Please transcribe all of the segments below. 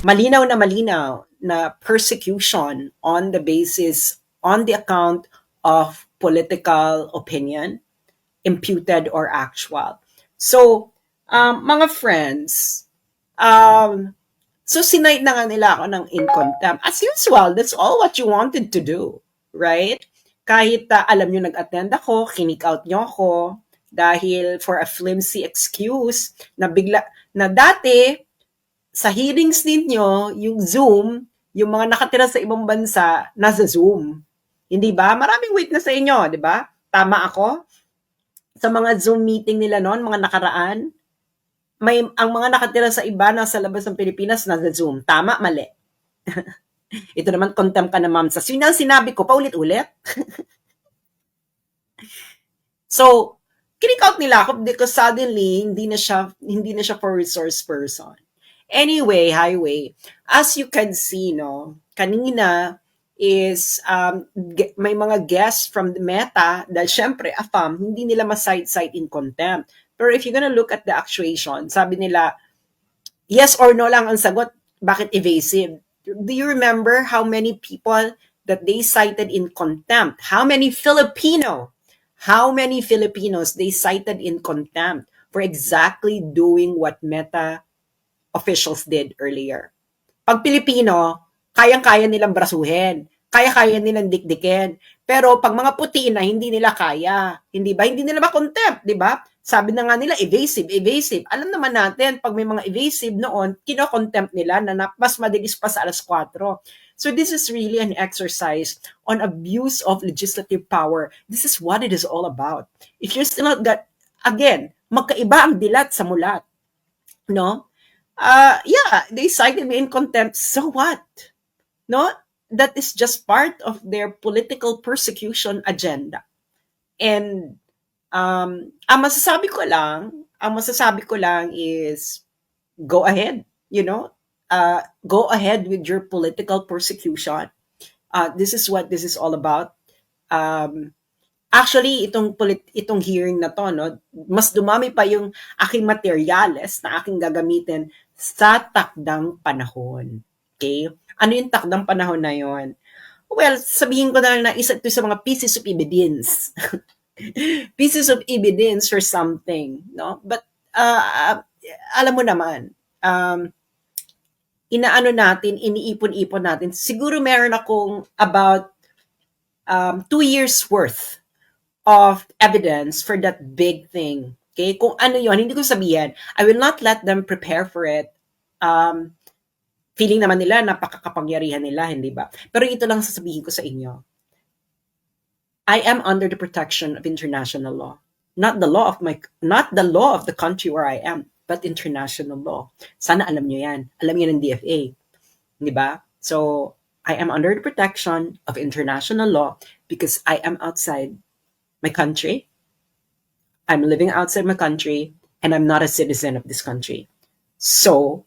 malinaw na persecution on the basis, on the account of political opinion, imputed or actual. So, mga friends, um, so sinight na nga nila ako ng in contempt. As usual, that's all what you wanted to do, right? Kahit alam nyo nag-attend ako, kinik out nyo ako dahil for a flimsy excuse na bigla, na dati sa hearings ninyo, yung Zoom, yung mga nakatira sa ibang bansa, nasa Zoom. Hindi ba? Maraming witness sa inyo, di ba? Tama ako? Sa mga Zoom meeting nila noon, mga nakaraan, ang mga nakatira sa iba nasa labas ng Pilipinas nasa Zoom. Tama, mali. Ito naman contempt ka na, ma'am. Sa sinabi ko, paulit-ulit. So, kick out nila ako because suddenly hindi na siya for resource person. Anyway, highway. As you can see, no, kanina is may mga guests from the Meta dahil syempre, AFAM, hindi nila ma-cite in contempt. Pero if you're gonna look at the actuation, sabi nila, yes or no lang ang sagot, bakit evasive? Do you remember how many people that they cited in contempt? How many Filipinos they cited in contempt for exactly doing what Meta officials did earlier? Pag Pilipino, kayang-kaya nilang brasuhin. Kaya-kaya nilang dikdikin. Pero pag mga puti na, hindi nila kaya. Hindi ba? Hindi nila ma-contempt, di ba? Sabi na nga nila, evasive. Alam naman natin, pag may mga evasive noon, kino-contempt nila na mas madilis pa sa 4:00. So this is really an exercise on abuse of legislative power. This is what it is all about. If you're still not got, again, magkaiba ang dilat sa mulat. No? Yeah, they cited me in contempt. So what? No? That is just part of their political persecution agenda. And ang masasabi ko lang is go ahead, go ahead with your political persecution. This is what this is all about. Actually, itong hearing na to, no, mas dumami pa yung aking materials na aking gagamitin sa takdang panahon. Okay? Ano yung takdang panahon na yon? Well, sabihin ko na lang na isa ito sa mga pieces of evidence. Pieces of evidence for something, no? But alam mo naman, iniipon-ipon natin. Siguro meron akong about 2 years worth of evidence for that big thing. Okay? Kung ano yon, hindi ko sabihin. I will not let them prepare for it. Feeling naman nila napakakapangyarihan nila, hindi ba? Pero ito lang sasabihin ko sa inyo. I am under the protection of international law. Not the law of the country where I am, but international law. Sana alam nyo yan. Alam nyo ng DFA. Di ba? So, I am under the protection of international law because I am outside my country. I'm living outside my country and I'm not a citizen of this country. So,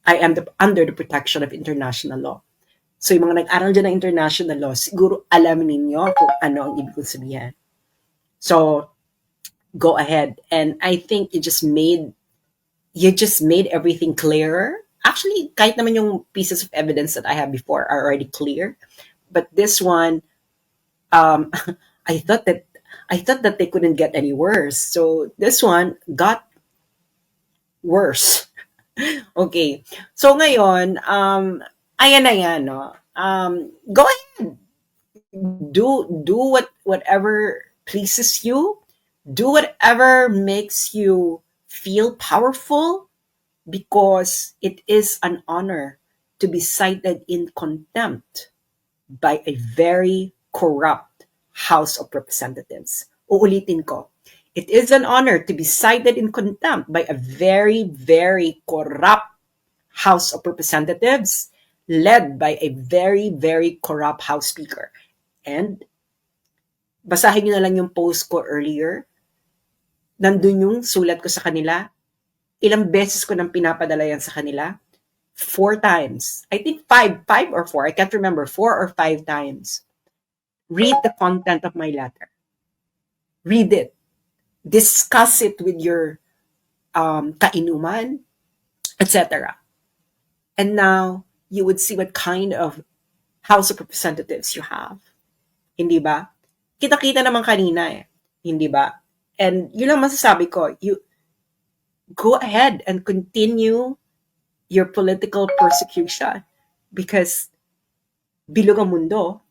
I am under the protection of international law. So, yung mga nag-aral dyan ng international law, siguro alam ninyo kung ano ang ibig kong sabihin. So, go ahead. And I think you just made everything clearer. Actually, kahit naman yung pieces of evidence that I have before are already clear. But this one, I thought that they couldn't get any worse. So, this one got worse. Okay. So ngayon, ayan na yan, no? Go ahead. Do whatever pleases you. Do whatever makes you feel powerful because it is an honor to be cited in contempt by a very corrupt House of Representatives. Uulitin ko. It is an honor to be cited in contempt by a very, very corrupt House of Representatives led by a very, very corrupt House Speaker. And basahin nyo na lang yung post ko earlier. Nandun yung sulat ko sa kanila. Ilang beses ko nang pinapadala yan sa kanila? 4 times. I think 5 or 4. I can't remember. 4 or 5 times. Read the content of my letter. Read it. Discuss it with your kainuman, etc. And now, you would see what kind of House of Representatives you have. Hindi ba? Kita-kita naman kanina eh. Hindi ba? And yun lang masasabi ko, you go ahead and continue your political persecution because bilog ang mundo.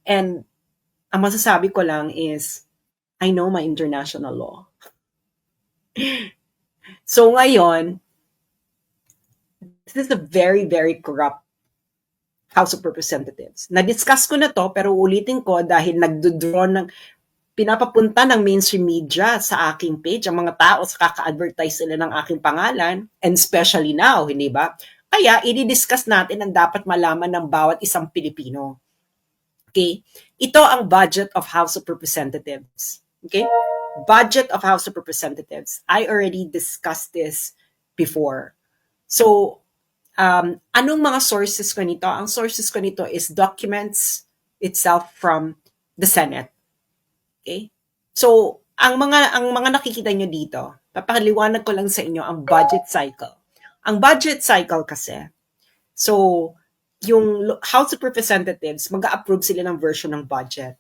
And ang masasabi ko lang is, I know my international law. So ngayon, this is a very, very corrupt House of Representatives. Na-discuss ko na to, pero ulitin ko dahil nagdodraw ng, pinapapunta ng mainstream media sa aking page, ang mga tao sa kaka-advertise sila ng aking pangalan, and especially now, hindi ba? Kaya, i-discuss natin ang dapat malaman ng bawat isang Pilipino. Okay? Ito ang budget of House of Representatives. Okay? Budget of House of Representatives. I already discussed this before. So, anong mga sources ko nito? Ang sources ko nito is documents itself from the Senate. Okay? So, ang mga nakikita nyo dito, papaliwanag ko lang sa inyo ang budget cycle. Ang budget cycle kasi, so, yung House of Representatives, mag-a-approve sila ng version ng budget.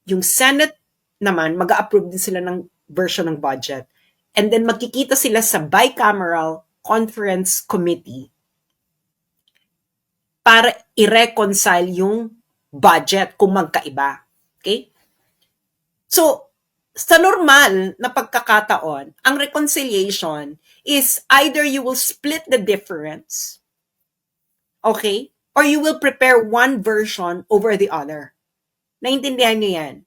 Yung Senate naman, mag-a-approve din sila ng version ng budget. And then, magkikita sila sa Bicameral Conference Committee para i-reconcile yung budget kung magkaiba. Okay? So, sa normal na pagkakataon, ang reconciliation is either you will split the difference, okay? Or you will prepare one version over the other. Naintindihan niyo yan?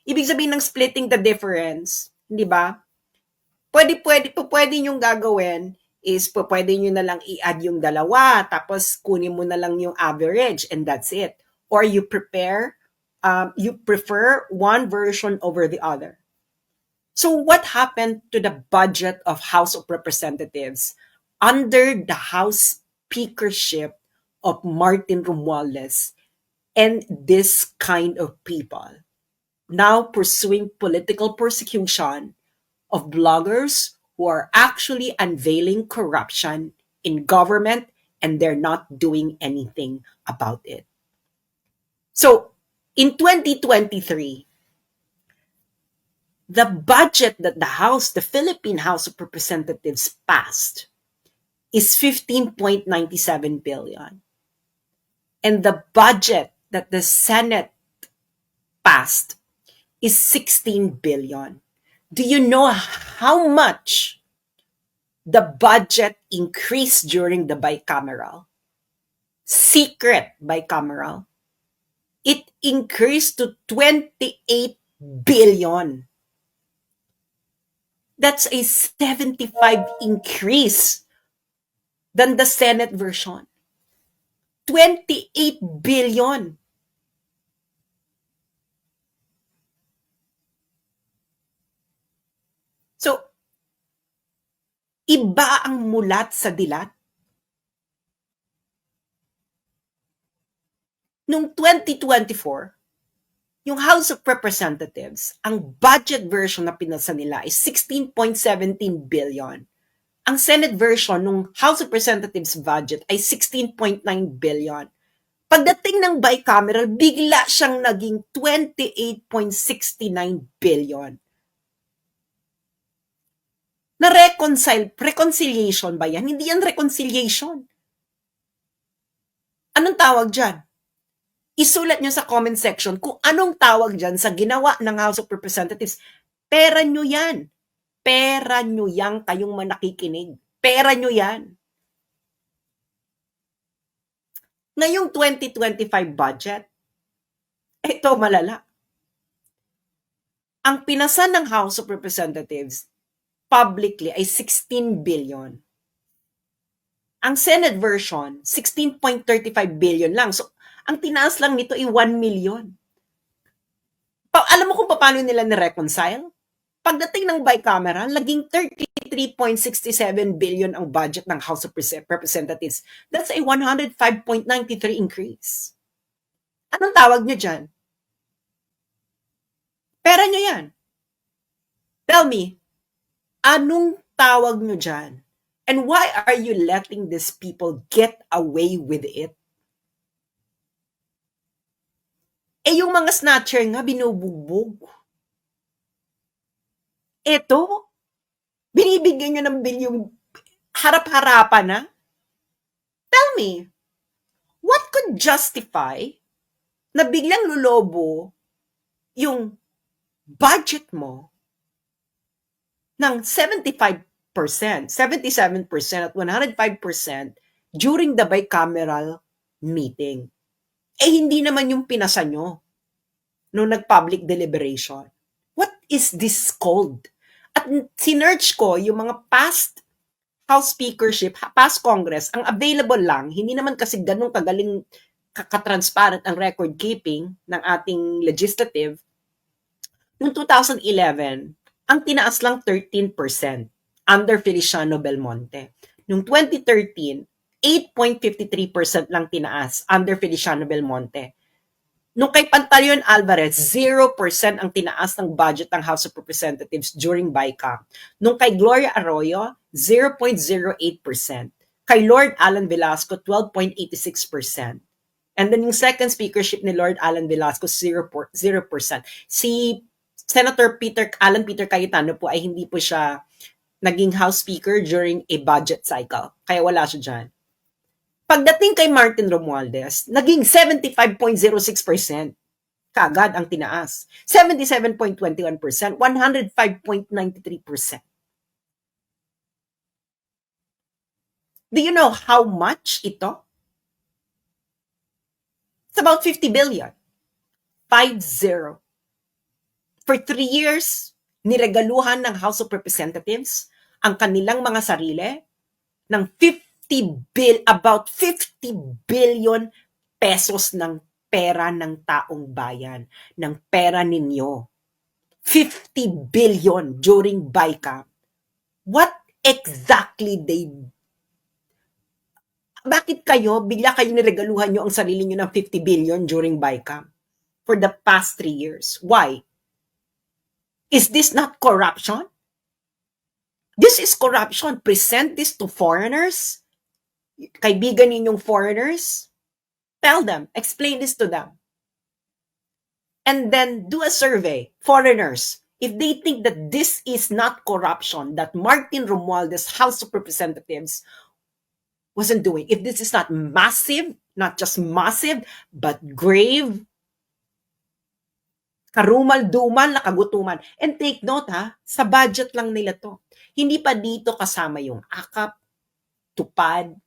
Ibig sabihin ng splitting the difference, di ba? Pwede niyong gagawin is pwede niyo na lang i-add yung dalawa, tapos kunin mo na lang yung average, and that's it. Or you prefer one version over the other. So what happened to the budget of House of Representatives under the House speakership of Martin Romualdez and this kind of people now pursuing political persecution of bloggers who are actually unveiling corruption in government and they're not doing anything about it. So, in 2023, the budget that the Philippine House of Representatives passed is 15.97 billion. And the budget that the Senate passed is 16 billion. Do you know how much the budget increased during the bicameral? Secret bicameral. It increased to 28 billion. That's a 75 increase than the Senate version. 28 billion. So, iba ang mulat sa dilat. Noong 2024, yung House of Representatives, ang budget version na pinasa nila is 16.17 billion. Ang Senate version ng House of Representatives budget ay 16.9 billion. Pagdating ng bicameral, bigla siyang naging 28.69 billion. Reconciliation ba yan? Hindi yan reconciliation. Anong tawag dyan? Isulat nyo sa comment section kung anong tawag dyan sa ginawa ng House of Representatives. Pera nyo yan. Pera nyo yan kayong manakikinig. Pera nyo yan. Ngayong 2025 budget, ito malala. Ang pinasa ng House of Representatives publicly ay 16 billion. Ang Senate version, 16.35 billion lang. So, ang tinaas lang nito ay 1 million. Alam mo kung paano nila ni-reconcile? Pagdating ng bicameral, naging 33.67 billion ang budget ng House of Representatives. That's a 105.93 increase. Anong tawag nyo dyan? Pera nyo yan. Tell me, anong tawag nyo dyan? And why are you letting these people get away with it? Eh, yung mga snatcher nga, binubugbog. Eto, binibigyan nyo ng bilyong harap-harapan na. Tell me, what could justify na biglang lulobo yung budget mo ng 75%, 77% at 105% during the bicameral meeting? Eh, hindi naman yung pinasa nyo nung nag-public deliberation. What is this called? At sinerch ko yung mga past House speakership, past Congress, ang available lang, hindi naman kasi ganun kagaling kakatransparent ang record keeping ng ating legislative. Noong 2011, ang tinaas lang 13% under Feliciano Belmonte. Noong 2013, 8.53% lang tinaas under Feliciano Belmonte. Nung kay Pantaleon Alvarez, 0% ang tinaas ng budget ng House of Representatives during BICAM. Nung kay Gloria Arroyo, 0.08%. Kay Lord Alan Velasco, 12.86%. And then yung second speakership ni Lord Alan Velasco, 0%. Si Senator Alan Peter Cayetano po ay hindi po siya naging House Speaker during a budget cycle. Kaya wala siya dyan. Pagdating kay Martin Romualdez, naging 75.06%. Kaagad ang tinaas. 77.21%, 105.93%. Do you know how much ito? It's about 50 billion. 5-0. For 3 years, niregaluhan ng House of Representatives ang kanilang mga sarili ng about 50 billion pesos ng pera ng taong bayan, ng pera ninyo. 50 billion during BICAM. What exactly bakit kayo, bigla kayo niregaluhan nyo ang sarili nyo ng 50 billion during BICAM for the past 3 years? Why? Is this not corruption? This is corruption. Present this to foreigners. Kaibigan ninyong foreigners, tell them, explain this to them. And then do a survey, foreigners, if they think that this is not corruption, that Martin Romualdez House of Representatives wasn't doing, if this is not massive, not just massive, but grave, karumal-dumal na kagutuman. And take note sa budget lang nila to. Hindi pa dito kasama yung AKAP, TUPAD,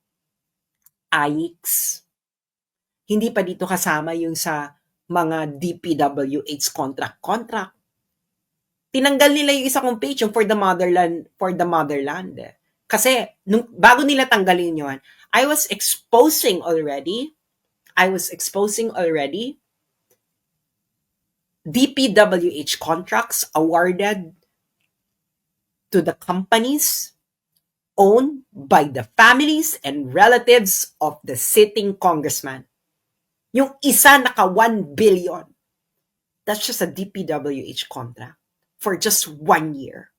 AIX. Hindi pa dito kasama yung sa mga DPWH contract. Tinanggal nila yung isa kong page, yung for the motherland. Kasi bago nila tanggalin yun, I was exposing already DPWH contracts awarded to the companies owned by the families and relatives of the sitting congressman. Yung isa naka 1 billion. That's just a DPWH contract for just 1 year.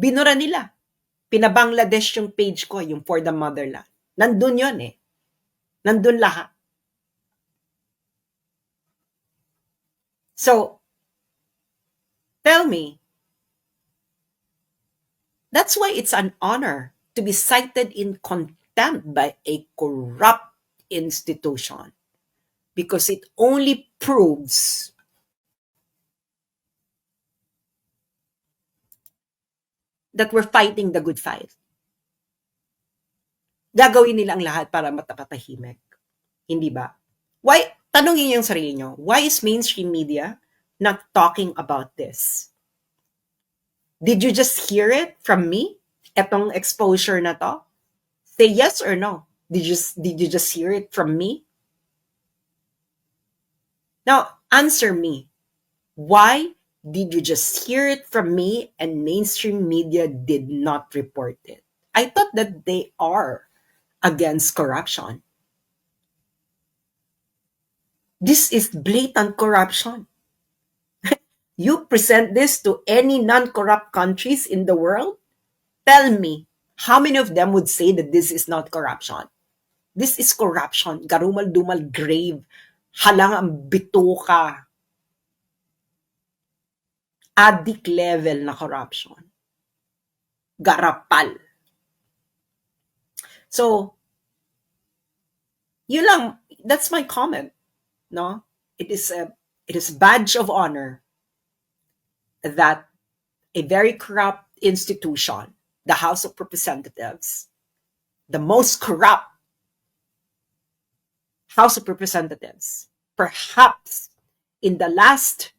Binura nila. Pinabangladesh yung page ko, yung for the motherland. Nandun yun eh. Nandun lahat. So, tell me, that's why it's an honor to be cited in contempt by a corrupt institution, because it only proves that we're fighting the good fight. Gagawin nila ang lahat para matapatahimik. Hindi ba? Why? Tanungin yung sarili nyo, why is mainstream media not talking about this? Did you just hear it from me? Etong exposure na to? Say yes or no. Did you just hear it from me? Now, answer me. Why did you just hear it from me and mainstream media did not report it? I thought that they are against corruption. This is blatant corruption. You present this to any non-corrupt countries in the world? Tell me, how many of them would say that this is not corruption? This is corruption. Garumal-dumal grave. Halang ang bituka. Addict level na corruption. Garapal. So, yun lang, that's my comment. No? It is a badge of honor that a very corrupt institution, the House of Representatives, the most corrupt House of Representatives, perhaps in the last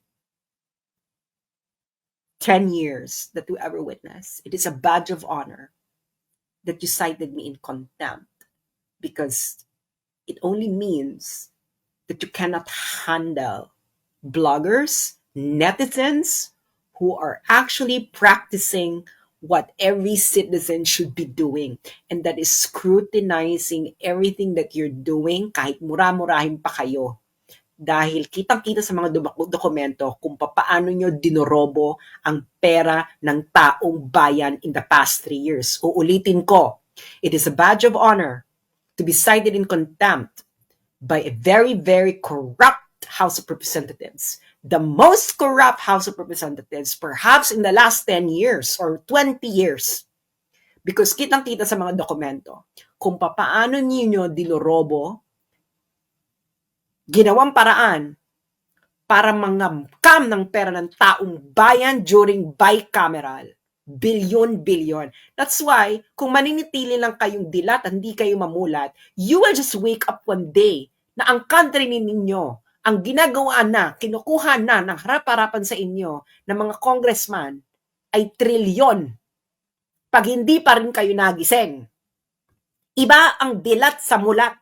10 years that we ever witnessed, it is a badge of honor that you cited me in contempt, because it only means that you cannot handle bloggers, netizens who are actually practicing what every citizen should be doing, and that is scrutinizing everything that you're doing kahit mura-murahin pa kayo. Dahil kitang-kita sa mga dokumento kung paano nyo dinorobo ang pera ng taong bayan in the past 3 years. Uulitin ko, it is a badge of honor to be cited in contempt by a very, very corrupt House of Representatives. The most corrupt House of Representatives perhaps in the last 10 years or 20 years. Because kitang-kita sa mga dokumento kung paano niyo dinorobo, ginawang paraan para mangangkam ng pera ng taong bayan during bicameral. Bilyon-bilyon. That's why, kung maninitili lang kayong dilat at hindi kayo mamulat, you will just wake up one day na ang country ninyo, ang ginagawa na, kinukuha na ng harap-harapan sa inyo ng mga congressman ay trilyon. Pag hindi pa rin kayo nagising. Iba ang dilat sa mulat.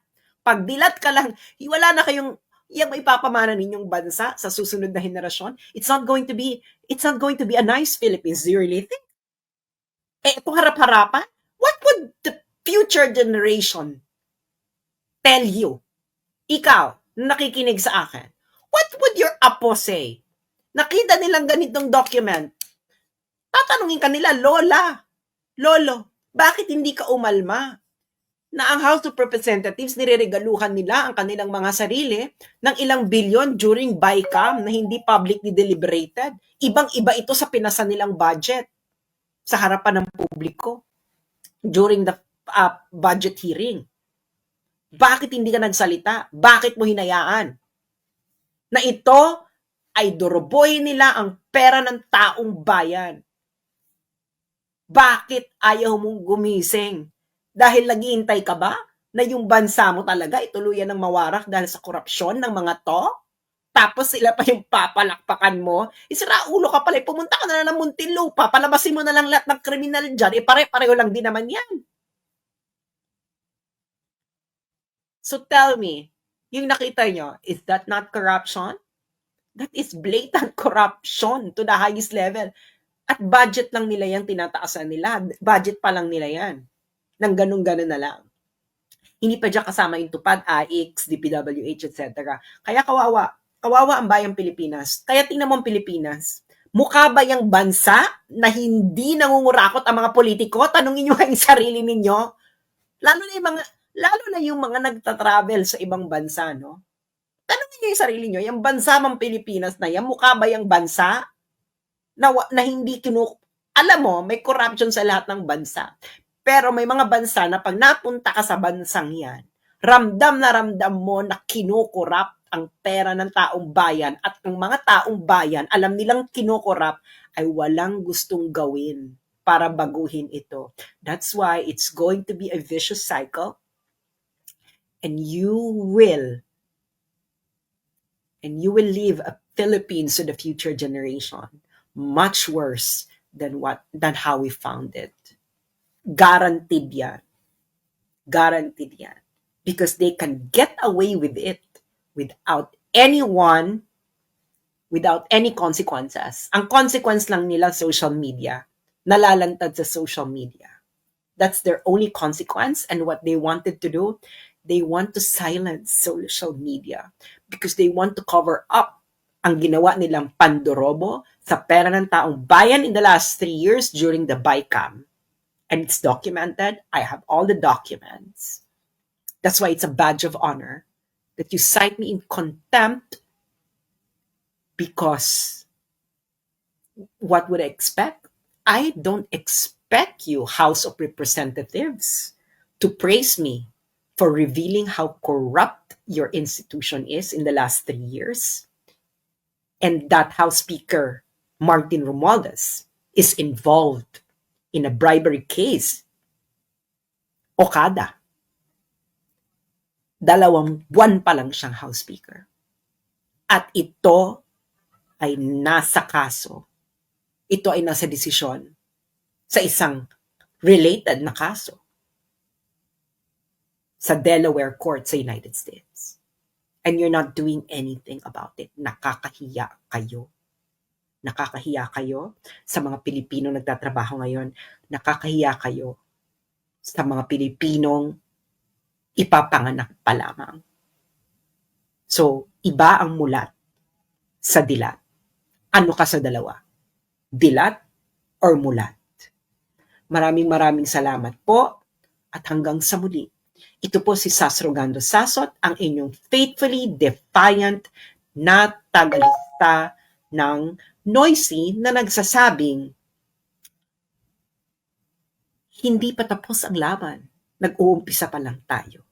Pag dilat ka lang, wala na kayong yung ipapamana ninyong bansa sa susunod na henerasyon. It's not going to be a nice Philippines. Do you really think? Ito harap-harapan? What would the future generation tell you? Ikaw, nakikinig sa akin. What would your apo say? Nakita nilang ganitong document. Tatanungin ka nila, Lola, Lolo, bakit hindi ka umalma? Na ang House of Representatives, nireregaluhan nila ang kanilang mga sarili ng ilang bilyon during BICAM na hindi publicly deliberated. Ibang-iba ito sa pinasa nilang budget sa harapan ng publiko during the budget hearing. Bakit hindi ka nagsalita? Bakit mo hinayaan? Na ito ay doroboy nila ang pera ng taong bayan. Bakit ayaw mong gumising? Dahil naghihintay ka ba na yung bansa mo talaga ituluyan ng mawarak dahil sa korupsyon ng mga to? Tapos sila pa yung papalakpakan mo? Isira ulo ka pala, pumunta ka na ng Muntinlupa, palabasin mo na lang lahat ng kriminal dyan, pare-pareho lang din naman yan. So tell me, yung nakita nyo, is that not corruption? That is blatant corruption to the highest level. At budget lang nila yan, tinataasan nila. Budget pa lang nila yan. Nang ganun-ganun na lang. Hindi pa dyan kasama yung tupad, AIX, DPWH, etc. Kaya kawawa. Kawawa ang bayang Pilipinas. Kaya tingnan mo ang Pilipinas. Mukha ba yung bansa na hindi nangungurakot ang mga politiko? Tanungin nyo yung sarili ninyo. Lalo na yung mga nagtatravel sa ibang bansa, no? Tanungin nyo yung sarili nyo, yung bansa mang Pilipinas na yan, mukha ba yung bansa na hindi alam mo, may corruption sa lahat ng bansa. Pero may mga bansa na pag napunta ka sa bansang yan, ramdam na ramdam mo na kinukurap ang pera ng taong bayan at ang mga taong bayan, alam nilang kinukurap ay walang gustong gawin para baguhin ito. That's why it's going to be a vicious cycle, and you will leave a Philippines to the future generation much worse than how we found it. Guaranteed yan. Guaranteed yan. Because they can get away with it without any consequences. Ang consequence lang nila social media. Nalalantad sa social media. That's their only consequence, and what they wanted to do, they want to silence social media because they want to cover up ang ginawa nilang pandorobo sa pera ng taong bayan in the last 3 years during the BICAM. and it's documented. I have all the documents. That's why it's a badge of honor that you cite me in contempt, because what would I expect? I don't expect you, House of Representatives, to praise me for revealing how corrupt your institution is in the last 3 years, and that House Speaker Martin Romualdez is involved in a bribery case. Okada. 2 buwan pa lang siyang House Speaker. At ito ay nasa kaso. Ito ay nasa desisyon sa isang related na kaso sa Delaware Court sa United States. And you're not doing anything about it. Nakakahiya kayo. Nakakahiya kayo sa mga Pilipinong nagtatrabaho ngayon. Nakakahiya kayo sa mga Pilipinong ipapanganak pa lamang. So, iba ang mulat sa dilat. Ano ka sa dalawa? Dilat or mulat? Maraming salamat po at hanggang sa muli. Ito po si Sas Rogando Sasot, ang inyong faithfully defiant na tagalista ng Noisy na nagsasabing hindi pa tapos ang laban. Nag-uumpisa pa lang tayo.